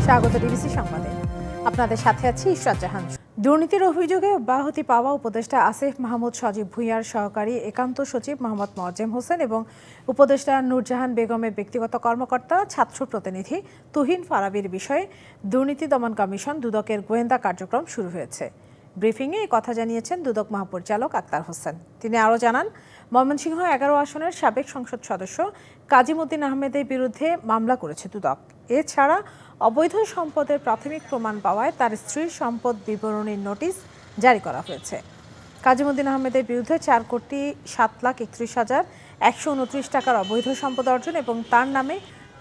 স্বাগত ডিবিসি সংবাদে। আপনাদের সাথে আছি ইশরাত জাহান। দুর্নীতির অভিযোগে অব্যাহতি পাওয়া উপদেষ্টা আসিফ মাহমুদ সজীব ভুঁইয়ার সহকারী একান্ত সচিব মোহাম্মদ মোয়াজ্জেম হোসেন এবং উপদেষ্টা নূরজাহান বেগমের ব্যক্তিগত কর্মকর্তা ছাত্র প্রতিনিধি তুহিন ফারাবীর বিষয়ে দুর্নীতি দমন কমিশন দুদকের গোয়েন্দা কার্যক্রম শুরু হয়েছে। ব্রিফিংয়ে এই কথা জানিয়েছেন দুদক মহাপরিচালক আক্তার হোসেন। তিনি আরও জানান, ময়মনসিংহ 11 আসনের সাবেক সংসদ সদস্য কাজীমুদ্দিন আহমেদের বিরুদ্ধে মামলা করেছে দুদক। এছাড়া অবৈধ সম্পদের প্রাথমিক প্রমাণ পাওয়ায় তার স্ত্রীর সম্পদ বিবরণীর নোটিশ জারি করা হয়েছে। কাজীমুদ্দিন আহমেদের বিরুদ্ধে 4,07,31,129 টাকার অবৈধ সম্পদ অর্জন এবং তার নামে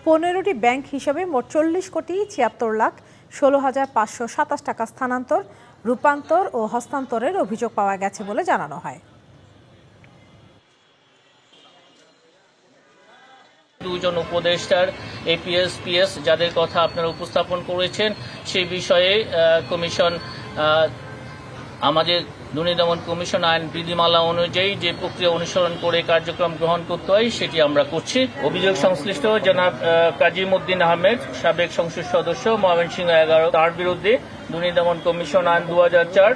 15টি ব্যাংক হিসাবে মোট 40,76,16,527 টাকা স্থানান্তর, রূপান্তর ও হস্তান্তরের অভিযোগ পাওয়া গেছে বলে জানানো হয়। দুজন উপদেষ্টার এপিএস পিএস যাদের কথা আপনারা উপস্থাপন করেছেন সেই বিষয়ে কমিশন আমাদের দুর্নীতি দমন কমিশন আইন বিধিমালা অনুযায়ী যে প্রক্রিয়া অনুসরণ করে কার্যক্রম গ্রহণ করতে হয় সেটি আমরা করছি। অভিযোগ সংশ্লিষ্ট জনাব কাজীমুদ্দিন আহমেদ, সাবেক সংসদ সদস্য ময়মনসিংহ 11, তার বিরুদ্ধে দুর্নীতি দমন কমিশন আইন 2004,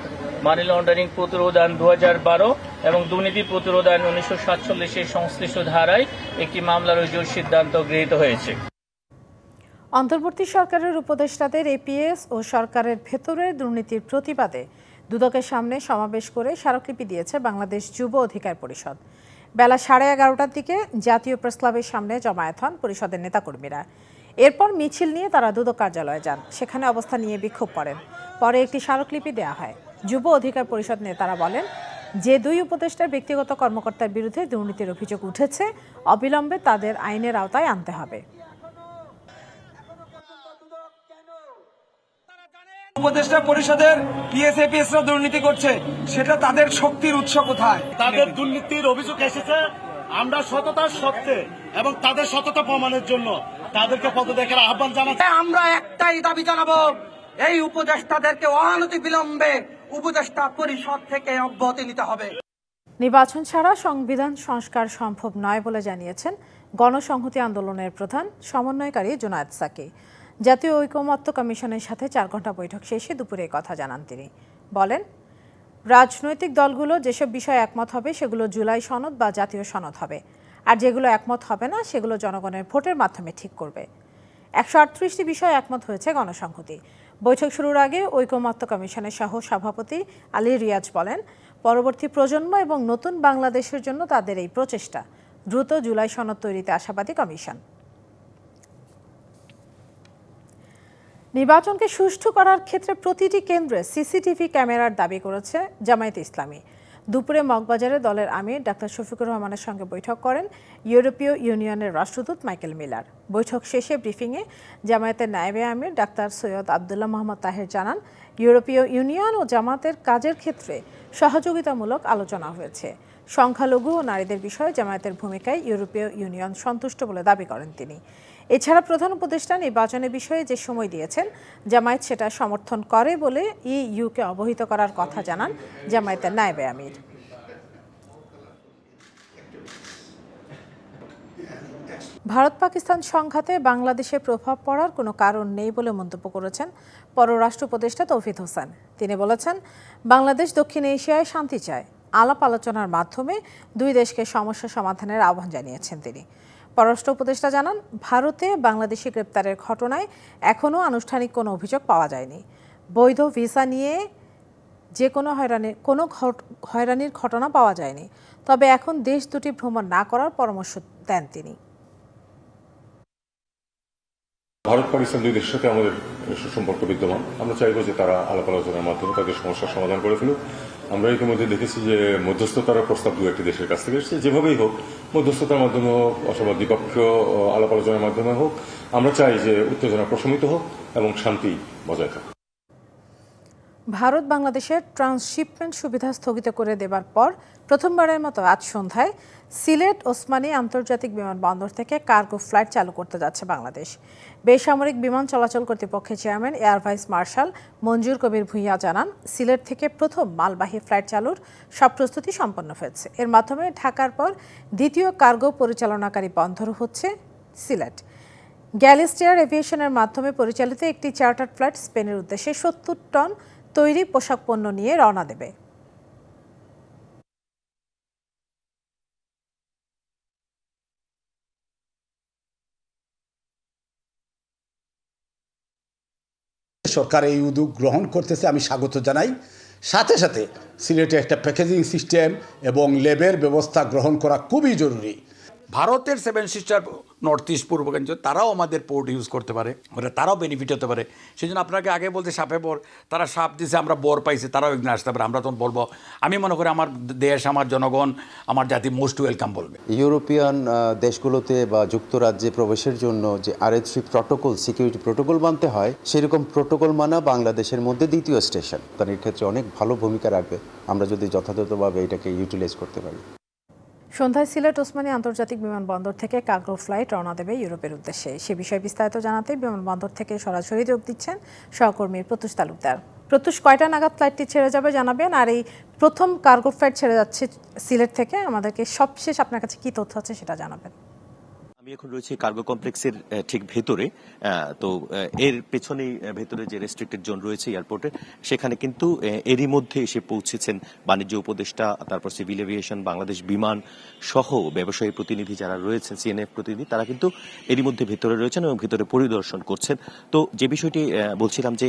মানি লন্ডারিং প্রতিরোধ আইন 2012 এবং দুর্নীতি প্রতিরোধ আইন 1947 সংশ্লিষ্ট ধারায় একটি মামলা রুজুর সিদ্ধান্ত গৃহীত হয়েছে। অন্তর্বর্তী সরকারের উপদেষ্টাদের এপিএস ও সরকারের ভেতরের দুর্নীতির প্রতিবাদে দুদকের সামনে সমাবেশ করে স্মারকলিপি দিয়েছে বাংলাদেশ যুব অধিকার পরিষদ। বেলা 11:30টার দিকে জাতীয় প্রেসক্লাবের সামনে জমায়েত হন পরিষদের নেতাকর্মীরা। এরপর মিছিল নিয়ে তারা দুদক কার্যালয়ে যান, সেখানে অবস্থান নিয়ে বিক্ষোভ করেন। পরে একটি স্মারকলিপি দেওয়া হয়। যুব অধিকার পরিষদ নেতারা বলেন, যে দুই উপদেষ্টার ব্যক্তিগত কর্মকর্তার বিরুদ্ধে দুর্নীতির অভিযোগ উঠেছে, অবিলম্বে তাদের আইনের আওতায় আনতে হবে। উপদেষ্টা পরিষদের পিএসএপিএসরা দুর্নীতি করছে, সেটা তাদের শক্তির উৎস কোথায়? তাদের দুর্নীতির অভিযোগ এসেছে, আমরা সততার সত্ত্বে এবং তাদের সততা প্রমাণের জন্য তাদেরকে পদত্যাগের আহ্বান জানাচ্ছি। আমরা একটাই দাবি জানাবো, এই উপদেষ্টাদেরকে অনতি বিলম্বে উপদেষ্টা পরিষদ থেকে অব্যাহতি নিতে হবে। নির্বাচন ছাড়া সংবিধান সংস্কার সম্ভব নয় বলে জানিয়েছেন গণসংহতি আন্দোলনের প্রধান সমন্বয়কারী জুনায়েদ সাকি। জাতীয় ঐকমত্য কমিশনের সাথে 4 ঘণ্টা বৈঠক শেষে দুপুরে কথা জানান তিনি। বলেন, রাজনৈতিক দলগুলো যেসব বিষয়ে একমত হবে সেগুলো জুলাই সনদ বা জাতীয় সনদ হবে, আর যেগুলো একমত হবে না সেগুলো জনগণের ভোটের মাধ্যমে ঠিক করবে। 138টি বিষয়ে একমত হয়েছে গণসংহতি। বৈঠক শুরুর আগে ঐকমত্য কমিশনের সহ সভাপতি আলী রিয়াজ বলেন, পরবর্তী প্রজন্ম এবং নতুন বাংলাদেশের জন্য তাদের এই প্রচেষ্টা। দ্রুত জুলাই সনদ তৈরিতে আশাবাদী কমিশন। নির্বাচনকে সুষ্ঠু করার ক্ষেত্রে প্রতিটি কেন্দ্রে সিসিটিভি ক্যামেরার দাবি করেছে জামায়াতে ইসলামী। দুপুরে মগবাজারে দলের আমির ডাক্তার শফিকুর রহমানের সঙ্গে বৈঠক করেন ইউরোপীয় ইউনিয়নের রাষ্ট্রদূত মাইকেল মিলার। বৈঠক শেষে ব্রিফিংয়ে জামায়াতের নায়েবে আমির ডাক্তার সৈয়দ আবদুল্লাহ মোহাম্মদ তাহের জানান, ইউরোপীয় ইউনিয়ন ও জামায়াতের কাজের ক্ষেত্রে সহযোগিতামূলক আলোচনা হয়েছে। সংখ্যালঘু ও নারীদের বিষয়ে জামায়াতের ভূমিকায় ইউরোপীয় ইউনিয়ন সন্তুষ্ট বলে দাবি করেন তিনি। এছাড়া প্রধান উপদেষ্টা নির্বাচনের বিষয়ে যে সময় দিয়েছেন, জামায়াত সেটা সমর্থন করে বলে ইইউকে অবহিত করার কথা জানান জামায়াতের নায়েবে আমির। ভারত পাকিস্তান সংঘাতে বাংলাদেশের প্রভাব পড়ার কোনো কারণ নেই বলে মন্তব্য করেছেন পররাষ্ট্র উপদেষ্টা তৌহিদ হোসেন। তিনি বলেছেন, বাংলাদেশ দক্ষিণ এশিয়ায় শান্তি চায়। আলাপ আলোচনার মাধ্যমে দুই দেশকে সমস্যা সমাধানের আহ্বান জানিয়েছেন তিনি। পররাষ্ট্র উপদেষ্টা জানান, ভারতে বাংলাদেশি গ্রেপ্তারের ঘটনায় এখনও আনুষ্ঠানিক কোনো অভিযোগ পাওয়া যায়নি। বৈধ ভিসা নিয়ে যে কোনো হয়রানির ঘটনা পাওয়া যায়নি। তবে এখন দেশ দুটি ভ্রমণ না করার পরামর্শ দেন তিনি। ভারত পাকিস্তান দুই দেশের সাথে আমাদের সুসম্পর্ক বিদ্যমান। আমরা চাইব যে তারা আলাপ আলোচনার মাধ্যমে তাদের সমস্যার সমাধান করে ফেলুক। আমরা ইতিমধ্যে দেখেছি যে মধ্যস্থতার প্রস্তাব দু একটি দেশের কাছ থেকে এসেছে। যেভাবেই হোক, মধ্যস্থতার মাধ্যমে হোক অথবা দ্বিপক্ষীয় আলাপ আলোচনার মাধ্যমে হোক, আমরা চাই যে উত্তেজনা প্রশমিত হোক এবং শান্তি বজায় থাকুক। ভারত বাংলাদেশের ট্রান্সশিপমেন্ট সুবিধা স্থগিত করে দেবার পর প্রথমবারের মতো আজ সন্ধ্যায় সিলেট ওসমানী আন্তর্জাতিক বিমানবন্দর থেকে কার্গো ফ্লাইট চালু করতে যাচ্ছে বাংলাদেশ। বেসামরিক বিমান চলাচল কর্তৃপক্ষের চেয়ারম্যান এয়ার ভাইস মার্শাল মঞ্জুর কবির ভূঁইয়া জানান, সিলেট থেকে প্রথম মালবাহী ফ্লাইট চালুর সব প্রস্তুতি সম্পন্ন হয়েছে। এর মাধ্যমে ঢাকার পর দ্বিতীয় কার্গো পরিচালনাকারী বন্দর হচ্ছে সিলেট। গ্যালিস্টিয়ার এভিয়েশনের মাধ্যমে পরিচালিত একটি চার্টার্ড ফ্লাইট স্পেনের উদ্দেশ্যে 70 টন তৈরি পোশাক পণ্য নিয়ে রওনা দেবে। সরকার এই উদ্যোগ গ্রহণ করতেছে, আমি স্বাগত জানাই। সাথে সাথে সিলেটে একটা প্যাকেজিং সিস্টেম এবং লেবেল ব্যবস্থা গ্রহণ করা খুবই জরুরি। ভারতের 7 সিস্টার নর্থ ইস্ট পূর্বাঞ্চল তারাও আমাদের পোর্ট ইউজ করতে পারে, মানে তারাও বেনিফিট হতে পারে। সেই জন্য আপনাকে আগে বলতে সাপে বর, তারা সাপ দিছে, আমরা বর পাইছি, তারাও একদিন আসতে পারে। আমরা তখন বলবো, আমি মনে করি আমার দেশ, আমার জনগণ, আমার জাতি মোস্ট ওয়েলকাম বলবে। ইউরোপিয়ান দেশগুলোতে বা যুক্তরাজ্যে প্রবেশের জন্য যে RA3 প্রটোকল, সিকিউরিটি প্রটোকল মানতে হয়, সেরকম প্রটোকল মানা বাংলাদেশের মধ্যে দ্বিতীয় স্টেশন। তার এই ক্ষেত্রে অনেক ভালো ভূমিকা রাখবে আমরা যদি যথাযথভাবে এটাকে ইউটিলাইজ করতে পারি। সন্ধ্যায় সিলেট ওসমানী আন্তর্জাতিক বিমানবন্দর থেকে কার্গো ফ্লাইট রওনা দেবে ইউরোপের উদ্দেশ্যে। সে বিষয়ে বিস্তারিত জানাতে বিমানবন্দর থেকে সরাসরি যোগ দিচ্ছেন সহকর্মী প্রত্যুষ তালুকদার। প্রত্যুষ, কয়টা নাগাদ ফ্লাইটটি ছেড়ে যাবে জানাবেন, আর এই প্রথম কার্গো ফ্লাইট ছেড়ে যাচ্ছে সিলেট থেকে, আমাদেরকে সবশেষ আপনার কাছে কি তথ্য আছে সেটা জানাবেন। আমি এখন রয়েছি কার্গো কমপ্লেক্সের ঠিক ভেতরে। তো এর পেছনেই ভেতরে যে রেস্ট্রিক্টেড জোন রয়েছে এয়ারপোর্টে, সেখানে কিন্তু এরই মধ্যে এসে পৌঁছেছেন বাণিজ্য উপদেষ্টা, তারপর সিভিল এভিয়েশন, বাংলাদেশ বিমান সহ ব্যবসায়ী প্রতিনিধি যারা রয়েছেন, CNF প্রতিনিধি, তারা কিন্তু এরই মধ্যে ভেতরে রয়েছেন এবং ভেতরে পরিদর্শন করছেন। তো যে বিষয়টি বলছিলাম যে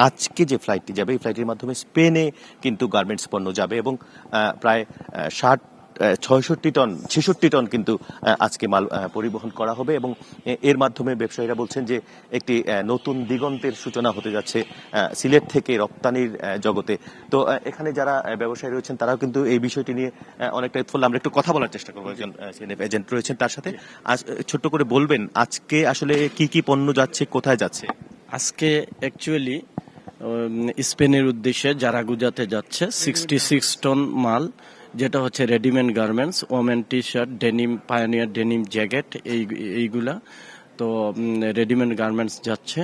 আজকে যে ফ্লাইটটি যাবে, এই ফ্লাইটের মাধ্যমে স্পেনে কিন্তু গার্মেন্টস পণ্য যাবে এবং প্রায় 66 টন কিন্তু আজকে মাল পরিবহন করা হবে এবং এর মাধ্যমে ব্যবসায়ীরা বলছেন যে একটি নতুন দিগন্তের সূচনা হতে যাচ্ছে সিলেট থেকে রপ্তানির জগতে। তো এখানে যারা ব্যবসায়ী রয়েছেন তারাও কিন্তু এই বিষয়টি নিয়ে অনেকটা উৎফুল্ল। আমরা একটু কথা বলার চেষ্টা করবো, একজন CNF এজেন্ট রয়েছেন তার সাথে। ছোট্ট করে বলবেন আজকে আসলে কি কি পণ্য যাচ্ছে, কোথায় যাচ্ছে? আজকে অ্যাকচুয়ালি স্পেনের উদ্দেশ্যে জারাগুজাতে যাচ্ছে 66 টন মাল, যেটা হচ্ছে readymade garments, women T shirt, denim, pioneer denim jacket, এইগুলা। তো রেডিমেড গার্মেন্টস যাচ্ছে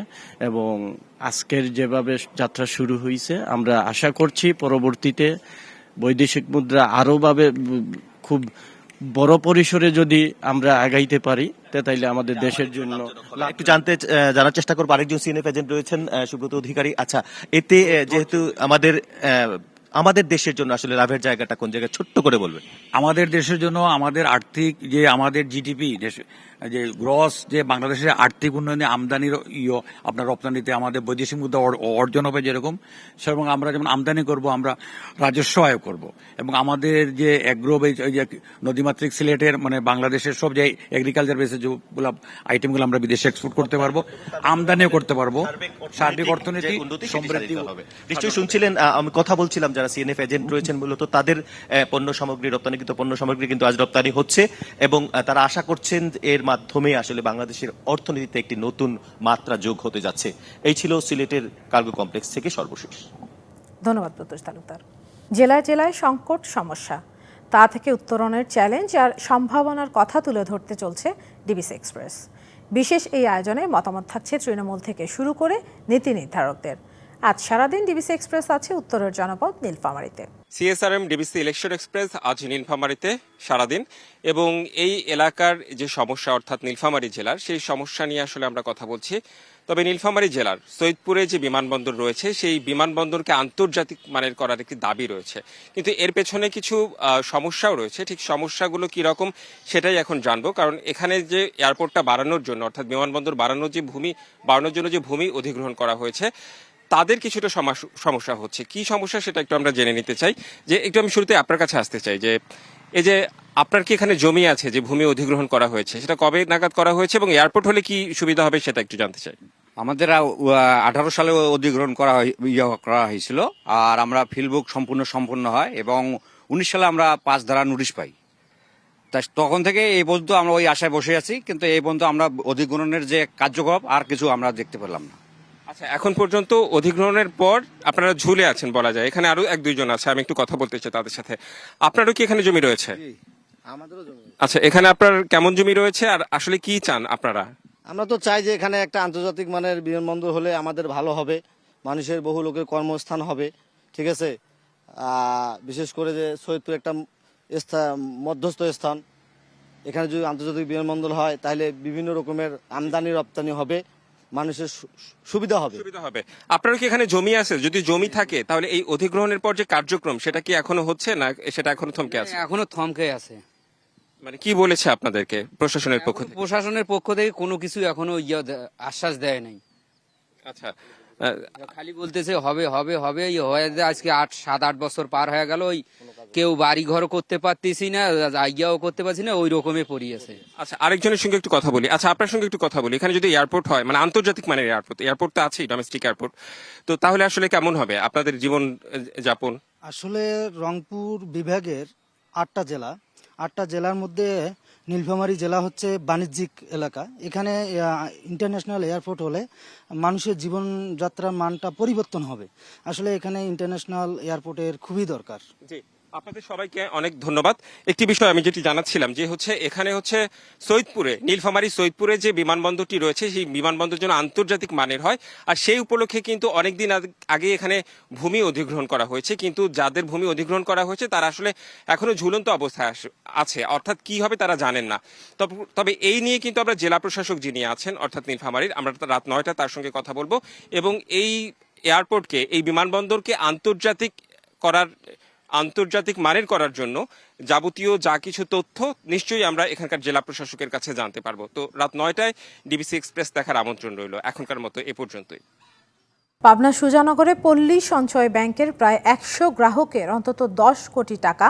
এবং আজকের যেভাবে যাত্রা শুরু হয়েছে, আমরা আশা করছি পরবর্তীতে বৈদেশিক মুদ্রা আরোভাবে খুব বড় পরিসরে যদি আমরা আগাইতে পারি, তাইলে আমাদের দেশের জন্য। একটু জানার চেষ্টা করবো, আরেকজন CNF এজেন্ট রয়েছেন সুব্রত অধিকারী। আচ্ছা, এতে যেহেতু আমাদের দেশের জন্য আসলে লাভের জায়গাটা কোন জায়গায়, ছোট্ট করে বলবেন। আমাদের দেশের জন্য আমাদের আর্থিক যে আমাদের জিডিপি, যে গ্রস, যে বাংলাদেশের আর্থিক উন্নয়নে আমদানির আপনার রপ্তানিতে আমাদের বৈদেশিক মুদ্রা অর্জন হবে যেরকম, সেরকম আমরা যেমন আমদানি করব, আমরা রাজস্ব আয় করব এবং আমাদের যে এগ্রো, যে নদীমাতৃক সিলেটের মানে বাংলাদেশের সব যে এগ্রিকালচার বেসে যেগুলো আইটেমগুলো আমরা বিদেশে এক্সপোর্ট করতে পারবো, আমদানিও করতে পারবো, সার্বিক অর্থনীতি সমৃদ্ধি হবে। নিশ্চয়ই শুনছিলেন, আমি কথা বলছিলাম যারা CNF এজেন্ট রয়েছেন, মূলত তাদের পণ্য সামগ্রী, রপ্তানিকৃত পণ্য সামগ্রী কিন্তু আজ রপ্তানি হচ্ছে এবং তারা আশা করছেন এর মাধ্যমে আসলে বাংলাদেশের অর্থনীতিতে একটি নতুন মাত্রা যোগ হতে যাচ্ছে। এই ছিল সিলেটের কার্গো কমপ্লেক্স থেকে সর্বশেষ। ধন্যবাদ প্রত্যুষ তালুকদার। জেলায় জেলায় সংকট, সমস্যা, তা থেকে উত্তরণের চ্যালেঞ্জ আর সম্ভাবনার কথা তুলে ধরতে চলছে ডিবিসি এক্সপ্রেস। বিশেষ এই আয়োজনে মতামত থাকছে তৃণমূল থেকে শুরু করে নীতি নির্ধারকদের। আজ সারাদিন ডিবিসি এক্সপ্রেস আছে উত্তরের জনপদ নীলফামারীতে। CSRM ডিবিসি ইলেকশন এক্সপ্রেস আজ নীলফামারীতে সারাদিন, এবং এই এলাকার যে সমস্যা অর্থাৎ নীলফামারী জেলার সেই সমস্যা নিয়ে আসলে আমরা কথা বলছি। তবে নীলফামারী জেলার সৈয়দপুরে যে বিমানবন্দর রয়েছে, সেই বিমানবন্দরকে আন্তর্জাতিক মানের করার একটি দাবি রয়েছে, কিন্তু এর পেছনে কিছু সমস্যাও রয়েছে। ঠিক সমস্যাগুলো কি রকম সেটাই এখন জানবো, কারণ এখানে যে এয়ারপোর্টটা বাড়ানোর জন্য অর্থাৎ বিমানবন্দর বাড়ানোর জন্য যে ভূমি অধিগ্রহণ করা হয়েছে, তাদের কিছুটা সমস্যা হচ্ছে। কি সমস্যা সেটা একটু আমরা জেনে নিতে চাই। যে একটু আমি শুরুতে আপনার কাছে আসতে চাই, যে এই যে আপনার কি এখানে জমি আছে যে ভূমি অধিগ্রহণ করা হয়েছে, সেটা কবে নাগাদ করা হয়েছে এবং এয়ারপোর্ট হলে কি সুবিধা হবে সেটা একটু জানতে চাই। আমাদের 18 সালে অধিগ্রহণ করা হয়েছিল, আর আমরা ফিল্ডবুক সম্পূর্ণ হয় এবং 19 সালে আমরা 5 ধারা নোটিশ পাই। তাই তখন থেকে এই পর্যন্ত আমরা ওই আশায় বসে আছি, কিন্তু এই পর্যন্ত আমরা অধিগ্রহণের যে কার্যকলাপ আর কিছু আমরা দেখতে পেলাম না। আচ্ছা, এখন পর্যন্ত অধিগ্রহণের পর আপনারা ঝুলে আছেন বলা যায়। এখানে আরো 1-2 জন আছে, আমি একটু কথা বলতে চাই তাদের সাথে। আপনারও কি এখানে জমি রয়েছে? আচ্ছা, এখানে আপনার কেমন জমি রয়েছে আর আসলে কি চান আপনারা? আমরা তো চাই যে এখানে একটা আন্তর্জাতিক মানের বিমানবন্দর হলে আমাদের ভালো হবে, মানুষের বহু লোকের কর্মস্থান হবে, ঠিক আছে। বিশেষ করে যে সৈয়দপুর একটা মধ্যস্থ স্থান, এখানে যদি আন্তর্জাতিক বিমানবন্দর হয় তাহলে বিভিন্ন রকমের আমদানি রপ্তানি হবে, মানুষের সুবিধা হবে। আপনার কি এখানে জমি আছে? যদি জমি থাকে তাহলে এই অধিগ্রহণের পর যে কার্যক্রম সেটা কি এখনো হচ্ছে না সেটা এখনো থমকে আছে? এখনো থমকে আছে। মানে কি বলেছে আপনাদেরকে প্রশাসনের পক্ষ থেকে? প্রশাসনের পক্ষ থেকে কোনো কিছু এখনো আশ্বাস দেয় নাই। আচ্ছা, খালি বলতেছে হবে হবে হবে, হয়ে আজকে 7-8 বছর পার হয়ে গেল, ওই কেউ বাড়ি ঘর করতে পারতেছি না, জায়গাও করতে পারছি না, ওই রকমই পড়িয়েছে। আচ্ছা, আরেকজনের সঙ্গে একটু কথা বলি। আচ্ছা, আপনার সঙ্গে একটু কথা বলি। এখানে যদি এয়ারপোর্ট হয়, মানে আন্তর্জাতিক মানের এয়ারপোর্ট তো আছেই, ডোমেস্টিক এয়ারপোর্ট, তো তাহলে আসলে কেমন হবে আপনাদের জীবন যাপন? আসলে রংপুর বিভাগের 8টা জেলার মধ্যে নীলফামারী জেলা হচ্ছে বাণিজ্যিক এলাকা। এখানে ইন্টারন্যাশনাল এয়ারপোর্ট হলে মানুষের জীবনযাত্রার মানটা পরিবর্তন হবে। আসলে এখানে ইন্টারন্যাশনাল এয়ারপোর্টের খুবই দরকার। জি, আপনাদের সবাইকে অনেক ধন্যবাদ। একটি বিষয় আমি যেটি জানাচ্ছিলাম যে এখানে সৈয়দপুরে, নীলফামারী সৈয়দপুরে যে বিমানবন্দরটি রয়েছে সেই বিমানবন্দর যেন আন্তর্জাতিক মানের হয়, আর সেই উপলক্ষে কিন্তু অনেকদিন আগে এখানে ভূমি অধিগ্রহণ করা হয়েছে, কিন্তু যাদের ভূমি অধিগ্রহণ করা হয়েছে তারা আসলে এখনো ঝুলন্ত অবস্থায় আছে, অর্থাৎ কি হবে তারা জানেন না। তবে এই নিয়ে কিন্তু আমরা জেলা প্রশাসক যিনি আছেন অর্থাৎ নীলফামারীর, আমরা রাত 9টা তার সঙ্গে কথা বলবো এবং এই এয়ারপোর্টকে, এই বিমানবন্দরকে আন্তর্জাতিক মানের করার জন্য যাবতীয় যা কিছু তথ্য নিশ্চয়ই আমরা এখানকার জেলা প্রশাসকের কাছে জানতে পারবো। তো রাত 9টায় ডিবিসি এক্সপ্রেস দেখার আমন্ত্রণ রইল। এখনকার মতো এ পর্যন্তই। পাবনা সুজানগরে পল্লী সঞ্চয় ব্যাংকের প্রায় 100 গ্রাহকের অন্তত 10 কোটি টাকা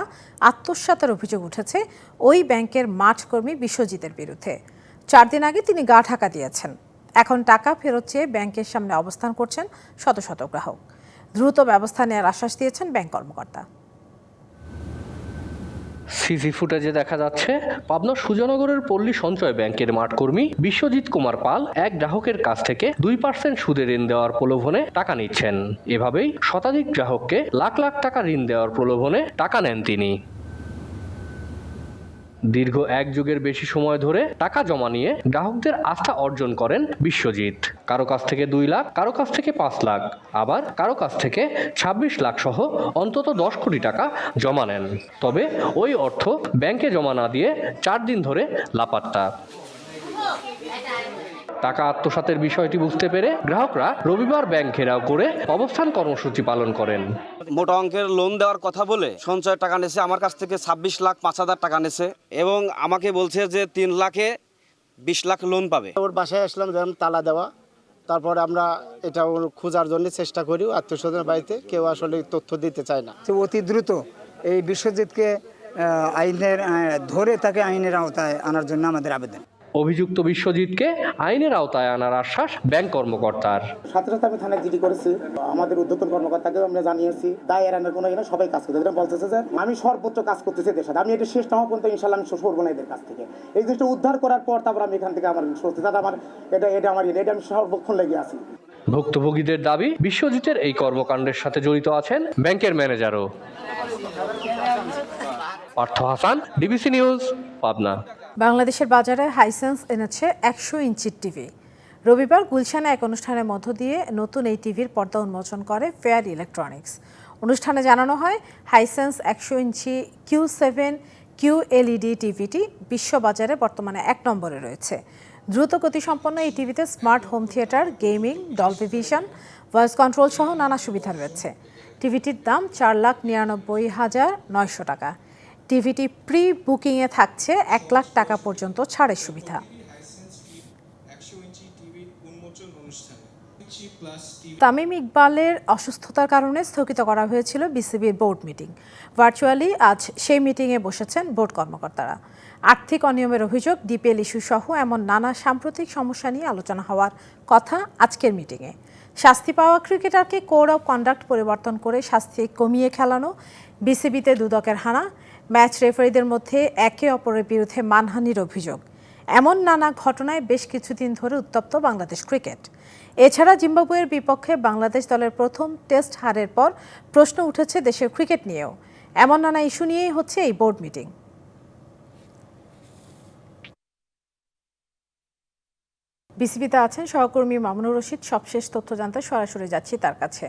আত্মসাতের অভিযোগ উঠেছে ওই ব্যাংকের মাঠকর্মী বিশ্বজিতের বিরুদ্ধে। 4 দিন আগে তিনি গা ঢাকা দিয়েছেন। এখন টাকা ফেরত চেয়ে ব্যাংকের সামনে অবস্থান করছেন শত শত গ্রাহক। দ্রুত ব্যবস্থা নেওয়ার আশ্বাস দিয়েছেন ব্যাংক কর্মকর্তা। সিসি ফুটেজে দেখা যাচ্ছে পাবনা সুজানগরের পল্লী সঞ্চয় ব্যাংকের মাঠকর্মী বিশ্বজিৎ কুমার পাল এক গ্রাহকের কাছ থেকে 2% সুদে ঋণ দেওয়ার প্রলোভনে টাকা নিচ্ছেন। এভাবেই শতাধিক গ্রাহককে লাখ লাখ টাকা ঋণ দেওয়ার প্রলোভনে টাকা নেন তিনি। দীর্ঘ 1 যুগের বেশি সময় ধরে টাকা জমা নিয়ে গ্রাহকদের আস্থা অর্জন করেন বিশ্বজিৎ। কারো কাছ থেকে 2 লাখ, কারো কাছ থেকে 5 লাখ, আবার কারো কাছ থেকে 26 লাখ সহ অন্তত 10 কোটি টাকা জমা নেন। তবে ওই অর্থ ব্যাংকে জমা না দিয়ে 4 দিন ধরে লাপাত্তা। টাকা আত্মসাতের বিষয়টি বুঝতে পেরে গ্রাহকরা রবিবার ব্যাংক ঘেরাও করে অবস্থান কর্মসূচি পালন করেন। মোটা অঙ্কের লোন দেওয়ার কথা বলে সঞ্চয় টাকা নেছে, আমার কাছ থেকে 26,05,000 টাকা নেছে এবং আমাকে বলছে যে 3 লাখে 20 লাখ লোন পাবে। ওর বাসায় আসলাম, যেমন তালা দেওয়া, তারপর আমরা এটা খোঁজার জন্য চেষ্টা করি। আত্মীয়স্বজনের বাড়িতে কেউ আসলে তথ্য দিতে চায় না। অতি দ্রুত এই বিশ্বজিৎকে আইনের ধরে তাকে আইনের আওতায় আনার জন্য আমাদের আবেদন। অভিযুক্ত বিশ্বজিৎকে আইনের আওতায় আনার আশ্বাস ব্যাংক কর্মকর্তার। সাথে সাথে আমি থানায় জিডি করেছি, আমাদের উদ্যোতন কর্মকর্তাকেও আমরা জানিয়েছি। দায় এড়ানোর কোনো এখানে সবাই কাজ করতে বলতেছে যে আমি সর্বোচ্চ কাজ করতেছি এদের সাথে, আমি এটা শেষ না হওয়া পর্যন্ত ইনশাল্লাহ আমি সরবো না এদের কাছ থেকে। এই জিনিসটা উদ্ধার করার পর তারপর আমি এখান থেকে আমার সত্যি দাদা আমার এটা আমি সর্বক্ষণ লেগে আছি। ভুক্তভোগীদের দাবি, বিশ্বজিতের এই কর্মকাণ্ডের সাথে জড়িত আছেন ব্যাংকের ম্যানেজারও। Partha Hasan, DBC news, Pabna. বাংলাদেশের বাজারে হাইসেন্স এনেছে 100 ইঞ্চির টিভি। রবিবার গুলশানে এক অনুষ্ঠানের মধ্য দিয়ে নতুন এই টিভির পর্দা উন্মোচন করে ফেয়ার ইলেকট্রনিক্স। অনুষ্ঠানে জানানো হয় হাইসেন্স 100 ইঞ্চি Q7 QLED টিভিটি বিশ্ববাজারে বর্তমানে 1 নম্বরে রয়েছে। দ্রুত গতিসম্পন্ন এই টিভিতে smart home theatre, gaming, Dolby vision, voice control সহ নানা সুবিধা রয়েছে। টিভিটির দাম 4,99,900 টাকা। টিভিটি প্রি বুকিংয়ে থাকছে 1 লাখ টাকা পর্যন্ত ছাড়ের সুবিধা। তামিম ইকবালের অসুস্থতার কারণে স্থগিত করা হয়েছিল বিসিবির বোর্ড মিটিং। ভার্চুয়ালি আজ সেই মিটিংয়ে বসেছেন বোর্ড কর্মকর্তারা। আর্থিক অনিয়মের অভিযোগ, ডিপিএল ইস্যু সহ এমন নানা সাম্প্রতিক সমস্যা নিয়ে আলোচনা হওয়ার কথা আজকের মিটিংয়ে। শাস্তি পাওয়া ক্রিকেটারকে কোড অফ কন্ডাক্ট পরিবর্তন করে শাস্তি কমিয়ে খেলানো, বিসিবিতে দুদকের হানা, ম্যাচ রেফারিদের মধ্যে একে অপরের বিরুদ্ধে মানহানির অভিযোগ, এমন নানা ঘটনায় বেশ কিছুদিন ধরে উত্তপ্ত বাংলাদেশ ক্রিকেট। এছাড়া জিম্বাবুয়ের বিপক্ষে বাংলাদেশ দলের প্রথম টেস্ট হারের পর প্রশ্ন উঠেছে দেশের ক্রিকেট নিয়েও। এমন নানা ইস্যু নিয়েই হচ্ছে এই বোর্ড মিটিং। বিসিবিতে আছেন সহকর্মী মামুনুর রশিদ। সবশেষ তথ্য জানতে সরাসরি যাচ্ছি তার কাছে।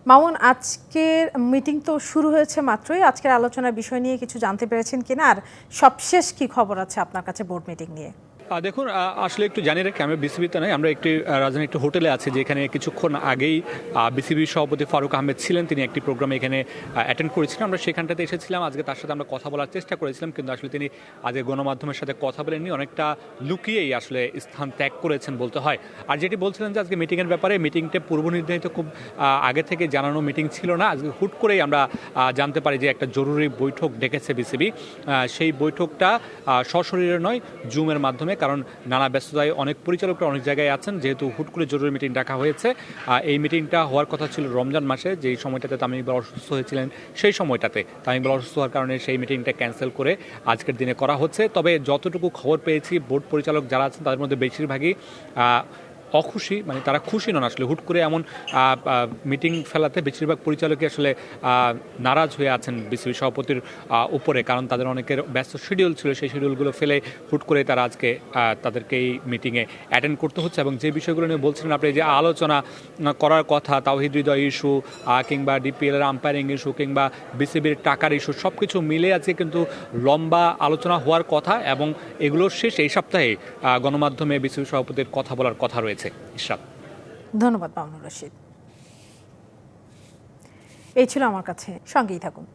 মামুন, আজকের মিটিং তো শুরু হয়েছে মাত্রই, আজকের আলোচনার বিষয় নিয়ে কিছু জানতে পেরেছেন কিনা, আর সবশেষ কি খবর আছে আপনার কাছে বোর্ড মিটিং নিয়ে? দেখুন, আসলে একটু জানি রাখি, আমি বিসিবিতে নয়, আমরা একটি রাজধানী একটি হোটেলে আছি, যেখানে কিছুক্ষণ আগেই বিসিবির সভাপতি ফারুক আহমেদ ছিলেন, তিনি একটি প্রোগ্রামে এখানে অ্যাটেন্ড করেছিলেন। আমরা সেখানটাতে এসেছিলাম, আজকে তার সাথে আমরা কথা বলার চেষ্টা করেছিলাম, কিন্তু আসলে তিনি আজকে গণমাধ্যমের সাথে কথা বলেননি, অনেকটা লুকিয়েই আসলে স্থান ত্যাগ করেছেন বলতে হয়। আর যেটি বলছিলেন যে আজকে মিটিংয়ের ব্যাপারে, মিটিংটা পূর্ব নির্ধারিত খুব আগে থেকে জানানো মিটিং ছিল না, আজকে হুট করেই আমরা জানতে পারি যে একটা জরুরি বৈঠক ডেকেছে বিসিবি। সেই বৈঠকটা সশরীরে নয়, জুমের মাধ্যমে, কারণ নানা ব্যস্ততায় অনেক পরিচালকরা অনেক জায়গায় আছেন, যেহেতু হুট করে জরুরি মিটিং ডাকা হয়েছে। এই মিটিংটা হওয়ার কথা ছিল রমজান মাসে, যেই সময়টাতে তামিম ইকবাল অসুস্থ হয়েছিলেন, সেই সময়টাতে তামিম ইকবাল অসুস্থ হওয়ার কারণে সেই মিটিংটা ক্যান্সেল করে আজকের দিনে করা হচ্ছে। তবে যতটুকু খবর পেয়েছি, বোর্ড পরিচালক যারা আছেন তাদের মধ্যে বেশিরভাগই অখুশি, মানে তারা খুশি নন আসলে হুট করে এমন মিটিং ফেলাতে। বেশিরভাগ পরিচালকই আসলে নারাজ হয়ে আছেন বিসিবি সভাপতির উপরে, কারণ তাদের অনেকের ব্যস্ত শিডিউল ছিল, সেই শিডিউলগুলো ফেলে হুট করে তারা আজকে তাদেরকে এই মিটিংয়ে অ্যাটেন্ড করতে হচ্ছে। এবং যে বিষয়গুলো নিয়ে বলছিলেন আপনি, যে আলোচনা করার কথা, তাওহিদ হৃদয় ইস্যু কিংবা ডিপিএলের আম্পায়ারিং ইস্যু কিংবা বিসিবির টাকার ইস্যু, সব কিছু মিলে আছে কিন্তু লম্বা আলোচনা হওয়ার কথা, এবং এগুলোর শেষ এই সপ্তাহে গণমাধ্যমে বিসিবি সভাপতির কথা বলার কথা রয়েছে। ধন্যবাদ মামুনুর রশিদ। এই ছিল আমার কাছে, সঙ্গেই থাকুন।